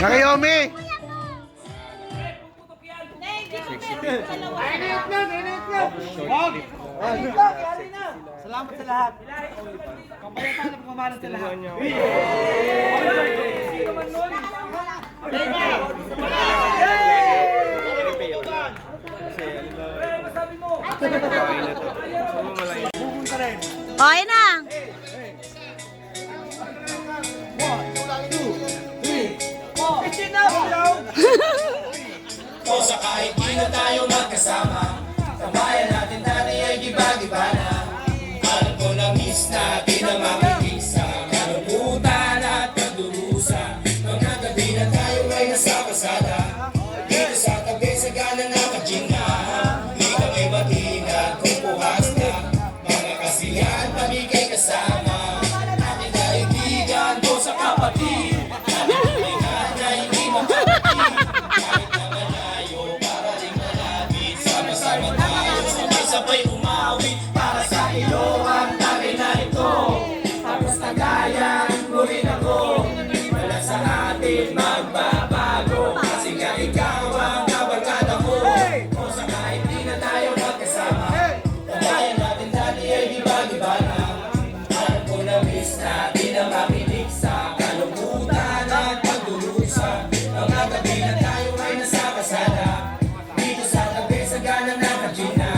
Nakayomi! Salamat sa lahat. Kapayapaan na pagmamahalan sa lahat. Okay na. O sa kahit di na tayo magkasama, tambayan natin dati ay giba-giba na. Alam ko na miss natin ang makinig sa kalungkutan at pagdurusa. Mga gabi na tayo ay nasa pasada, dito sa tabi sa gana na kajina. Di kami matinag kung puhas na, mga kasiyahan pamigay kasama. Aking kaibigan ko sa kapatid, kaibigan na hindi makapatid. Sabay umawit para sa iyo ang tagay na ito. Tapos nagayan mo rin ako, wala sa atin magbabago. Kasi nga ikaw ang kabarkada ko. O sa kahit di na tayo magkasama, tambayan natin dati ay giba-giba na. Alam ko na miss natin ang makinig sa kalungkutan at pagdurusa. Mga gabi na tayo ay nasa kasada, dito sa tabi sa gana na kajina.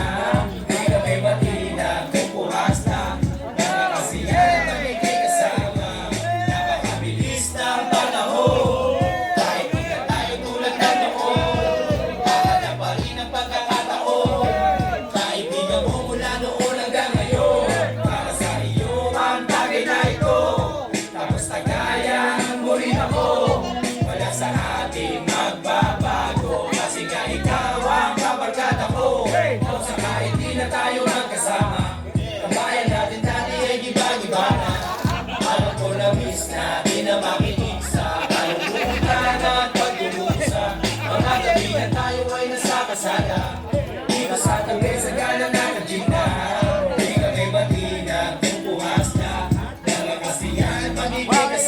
Sa atin magbabago, kasi nga ikaw ang kabarkada ko. O sa kahit di na tayo magkasama, tambayan natin dati ay giba-giba na. Alam ko na miss natin na makinig sa kalungkutan at pagdurusa. Mga gabi na tayo ay nasa kasada, dito sa tabi sa gana na kajina. Di kami matinag kung puhas na, mga kasiyahan pamigay kasama.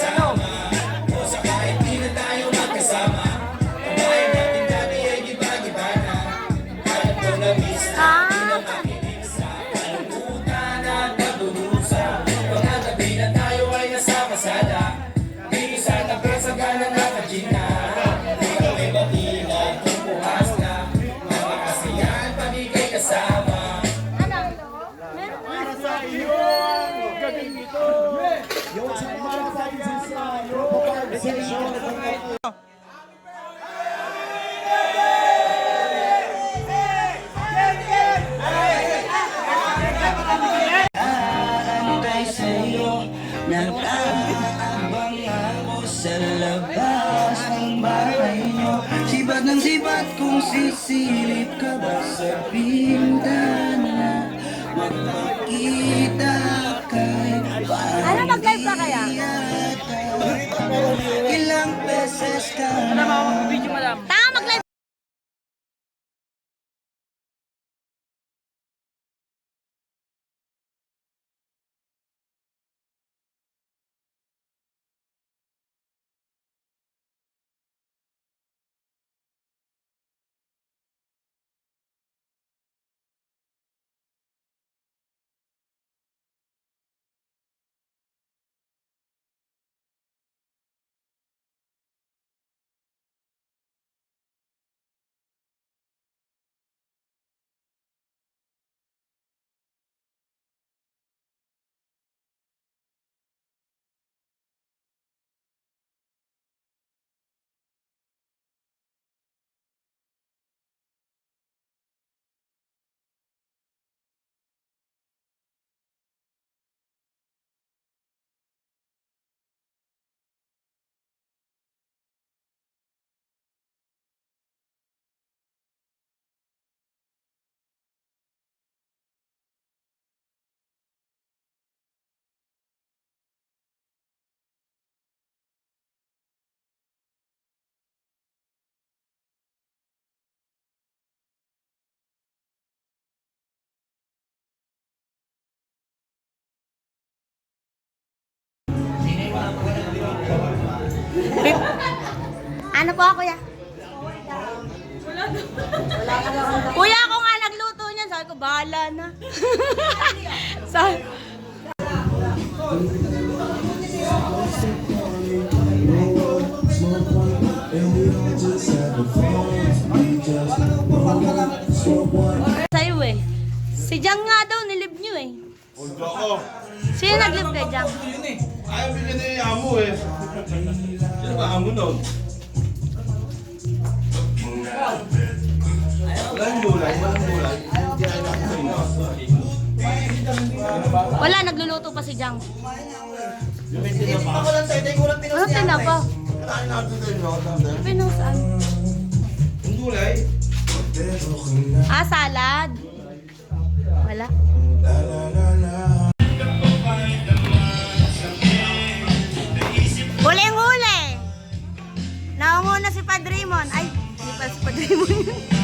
Nag-aabang ako sa labas ng bahay nyo. Sibat ng sibat kung sisilip ka ba sa bintana. Magpakita kay Ano, mag-live ba kaya? Ilang beses ka na Tama, mag-live. Ano po ako, kuya? Kuya, ako nga nagluto niyan. Sabi ko, bahala na. Sabi, sa'yo eh. Si Jang nga daw, nilib niyo eh. Huwag ako. Sino naglib kay Jang? Ayaw bigyan na yung amo eh. Sino ba amo nun? Walang gulay, walang gulay. Wala, nagluluto pa si Jang. Tinitikman ko lang sa'yo, tayo kulang pinos Ano niya. tinapa? Kailangan natin din, no? Tanda. Pinusan. Ang gulay? Ah, salad. Wala. Huling-huli. Naunguna si Padrimon. Ay, hindi pa si Padrimon.